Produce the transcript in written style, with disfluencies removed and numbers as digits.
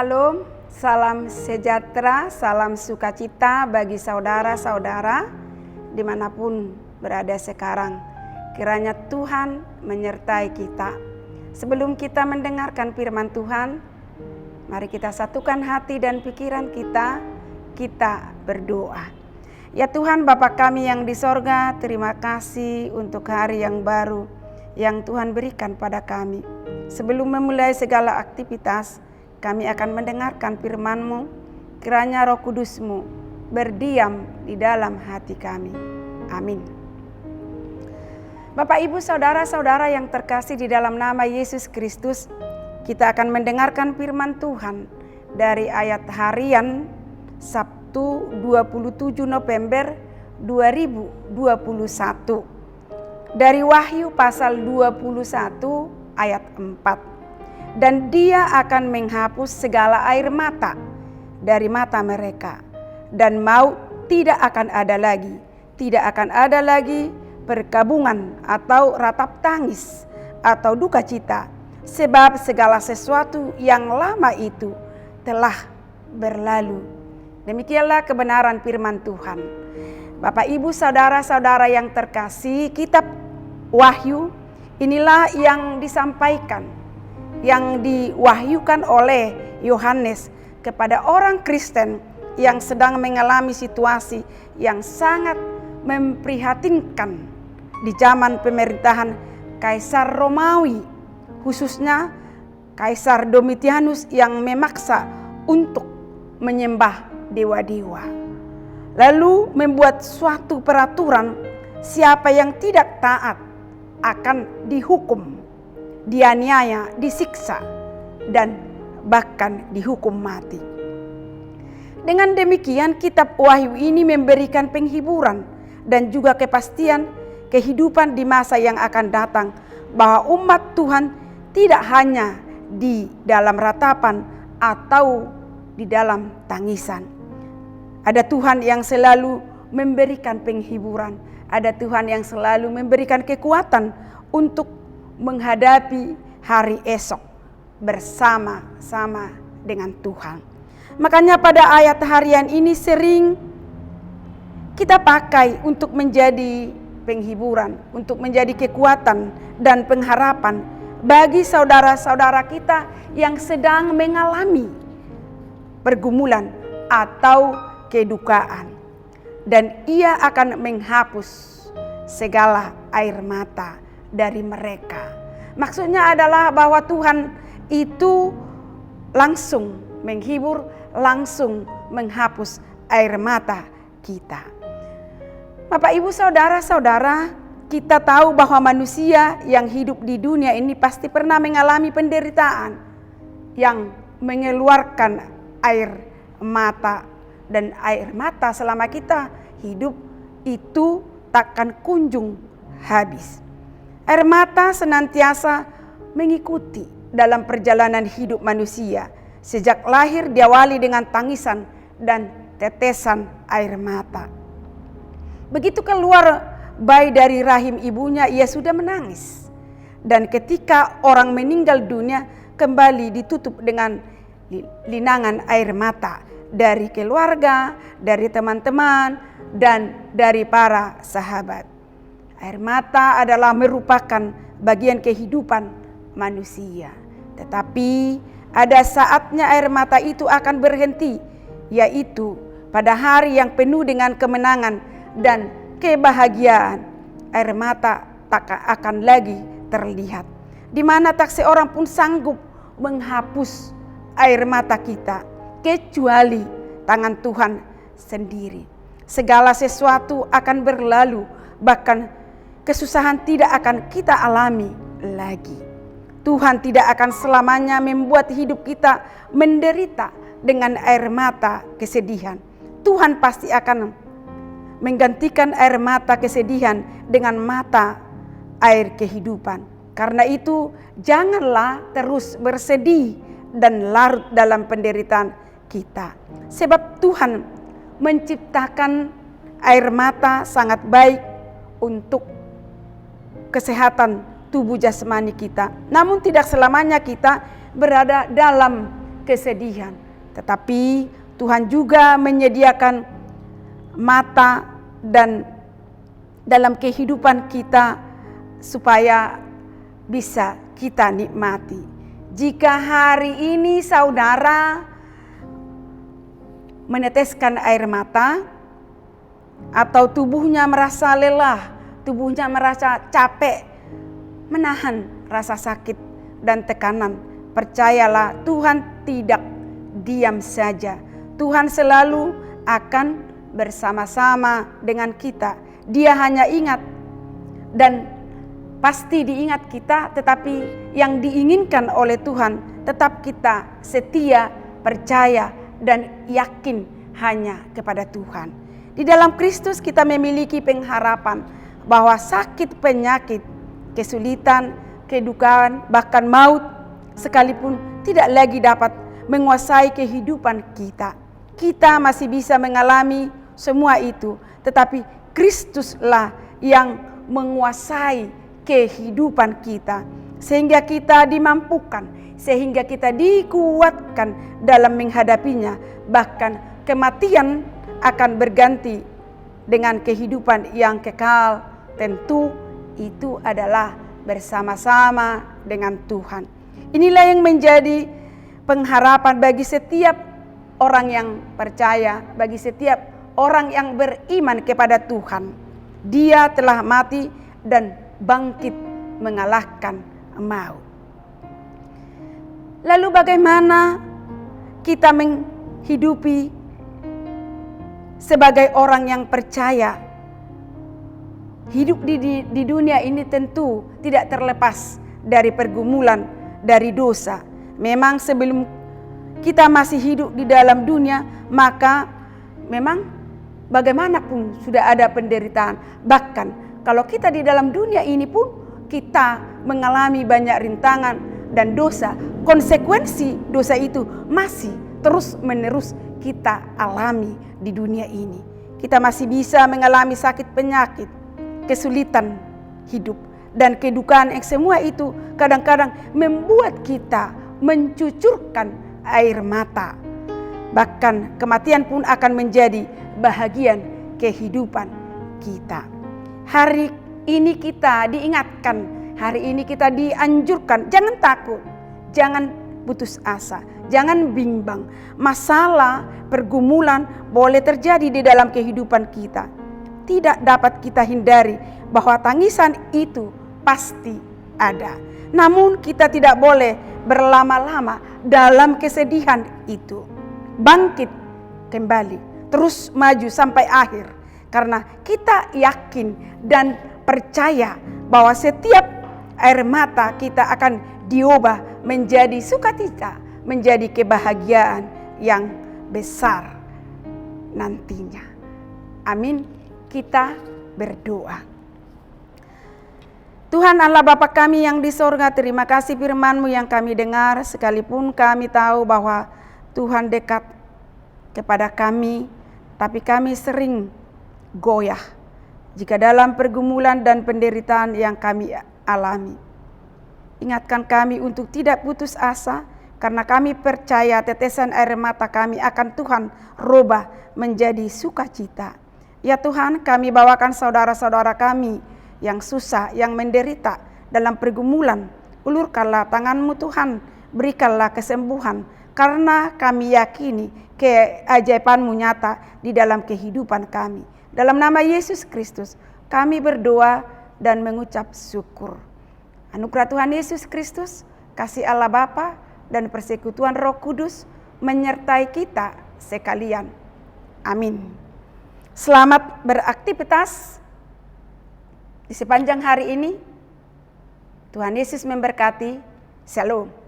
Shalom, salam sejahtera, salam sukacita bagi saudara-saudara dimanapun berada sekarang. Kiranya Tuhan menyertai kita. Sebelum kita mendengarkan firman Tuhan, mari kita satukan hati dan pikiran kita berdoa. Ya Tuhan Bapa kami yang di sorga, terima kasih untuk hari yang baru yang Tuhan berikan pada kami. Sebelum memulai segala aktivitas, kami akan mendengarkan firman-Mu. Kiranya Roh Kudus-Mu berdiam di dalam hati kami. Amin. Bapak, Ibu, saudara-saudara yang terkasih di dalam nama Yesus Kristus, kita akan mendengarkan firman Tuhan dari ayat harian Sabtu 27 November 2021. Dari Wahyu pasal 21 ayat 4. Dan Dia akan menghapus segala air mata dari mata mereka, dan maut tidak akan ada lagi. Tidak akan ada lagi perkabungan atau ratap tangis atau duka cita, sebab segala sesuatu yang lama itu telah berlalu. Demikianlah kebenaran firman Tuhan. Bapak, Ibu, saudara-saudara yang terkasih, kitab Wahyu inilah yang disampaikan, yang diwahyukan oleh Yohanes kepada orang Kristen yang sedang mengalami situasi yang sangat memprihatinkan di zaman pemerintahan Kaisar Romawi, khususnya Kaisar Domitianus yang memaksa untuk menyembah dewa-dewa. Lalu membuat suatu peraturan, siapa yang tidak taat akan dihukum, dianiaya, disiksa, dan bahkan dihukum mati. Dengan demikian, kitab Wahyu ini memberikan penghiburan dan juga kepastian kehidupan di masa yang akan datang, bahwa umat Tuhan tidak hanya di dalam ratapan atau di dalam tangisan. Ada Tuhan yang selalu memberikan penghiburan, ada Tuhan yang selalu memberikan kekuatan untuk menghadapi hari esok bersama-sama dengan Tuhan. Makanya pada ayat harian ini sering kita pakai untuk menjadi penghiburan, untuk menjadi kekuatan dan pengharapan bagi saudara-saudara kita yang sedang mengalami pergumulan atau kedukaan. Dan Ia akan menghapus segala air mata dari mereka. Maksudnya adalah bahwa Tuhan itu langsung menghibur, langsung menghapus air mata kita. Bapak, Ibu, saudara-saudara, kita tahu bahwa manusia yang hidup di dunia ini pasti pernah mengalami penderitaan yang mengeluarkan air mata. Dan air mata selama kita hidup itu takkan kunjung habis. Air mata senantiasa mengikuti dalam perjalanan hidup manusia. Sejak lahir diawali dengan tangisan dan tetesan air mata. Begitu keluar bayi dari rahim ibunya, ia sudah menangis. Dan ketika orang meninggal dunia, kembali ditutup dengan linangan air mata dari keluarga, dari teman-teman, dan dari para sahabat. Air mata adalah merupakan bagian kehidupan manusia. Tetapi ada saatnya air mata itu akan berhenti, yaitu pada hari yang penuh dengan kemenangan dan kebahagiaan. Air mata tak akan lagi terlihat, di mana tak seorang pun sanggup menghapus air mata kita, kecuali tangan Tuhan sendiri. Segala sesuatu akan berlalu, bahkan kesusahan tidak akan kita alami lagi. Tuhan tidak akan selamanya membuat hidup kita menderita dengan air mata kesedihan. Tuhan pasti akan menggantikan air mata kesedihan dengan mata air kehidupan. Karena itu, janganlah terus bersedih dan larut dalam penderitaan kita. Sebab Tuhan menciptakan air mata sangat baik untuk kesehatan tubuh jasmani kita. Namun tidak selamanya kita berada dalam kesedihan. Tetapi Tuhan juga menyediakan mata dan dalam kehidupan kita supaya bisa kita nikmati. Jika hari ini saudara meneteskan air mata atau tubuhnya merasa lelah, tubuhnya merasa capek, menahan rasa sakit dan tekanan, percayalah Tuhan tidak diam saja. Tuhan selalu akan bersama-sama dengan kita. Dia hanya ingat dan pasti diingat kita, tetapi yang diinginkan oleh Tuhan tetap kita setia, percaya, dan yakin hanya kepada Tuhan. Di dalam Kristus kita memiliki pengharapan bahwa sakit, penyakit, kesulitan, kedukaan, bahkan maut sekalipun tidak lagi dapat menguasai kehidupan kita. Kita masih bisa mengalami semua itu, tetapi Kristuslah yang menguasai kehidupan kita, sehingga kita dimampukan, sehingga kita dikuatkan dalam menghadapinya. Bahkan kematian akan berganti dengan kehidupan yang kekal. Tentu itu adalah bersama-sama dengan Tuhan. Inilah yang menjadi pengharapan bagi setiap orang yang percaya, bagi setiap orang yang beriman kepada Tuhan. Dia telah mati dan bangkit mengalahkan maut. Lalu bagaimana kita menghidupi sebagai orang yang percaya? Hidup di dunia ini tentu tidak terlepas dari pergumulan, dari dosa. Memang sebelum kita masih hidup di dalam dunia, maka memang bagaimanapun sudah ada penderitaan. Bahkan kalau kita di dalam dunia ini pun kita mengalami banyak rintangan dan dosa. Konsekuensi dosa itu masih terus menerus kita alami di dunia ini. Kita masih bisa mengalami sakit penyakit, kesulitan hidup, dan kedukaan yang semua itu kadang-kadang membuat kita mencucurkan air mata. Bahkan kematian pun akan menjadi bahagian kehidupan kita. Hari ini kita diingatkan, hari ini kita dianjurkan, jangan takut, jangan putus asa, jangan bimbang. Masalah, pergumulan boleh terjadi di dalam kehidupan kita. Tidak dapat kita hindari bahwa tangisan itu pasti ada. Namun kita tidak boleh berlama-lama dalam kesedihan itu. Bangkit kembali, terus maju sampai akhir. Karena kita yakin dan percaya bahwa setiap air mata kita akan diubah menjadi sukacita, menjadi kebahagiaan yang besar nantinya. Amin. Kita berdoa. Tuhan Allah Bapa kami yang di sorga, terima kasih firman-Mu yang kami dengar. Sekalipun kami tahu bahwa Tuhan dekat kepada kami, tapi kami sering goyah jika dalam pergumulan dan penderitaan yang kami alami. Ingatkan kami untuk tidak putus asa, karena kami percaya tetesan air mata kami akan Tuhan rubah menjadi sukacita. Ya Tuhan, kami bawakan saudara-saudara kami yang susah, yang menderita dalam pergumulan. Ulurkanlah tangan-Mu Tuhan, berikanlah kesembuhan, karena kami yakini keajaiban-Mu nyata di dalam kehidupan kami. Dalam nama Yesus Kristus, kami berdoa dan mengucap syukur. Anugerah Tuhan Yesus Kristus, kasih Allah Bapa dan persekutuan Roh Kudus menyertai kita sekalian. Amin. Selamat beraktivitas di sepanjang hari ini. Tuhan Yesus memberkati. Shalom.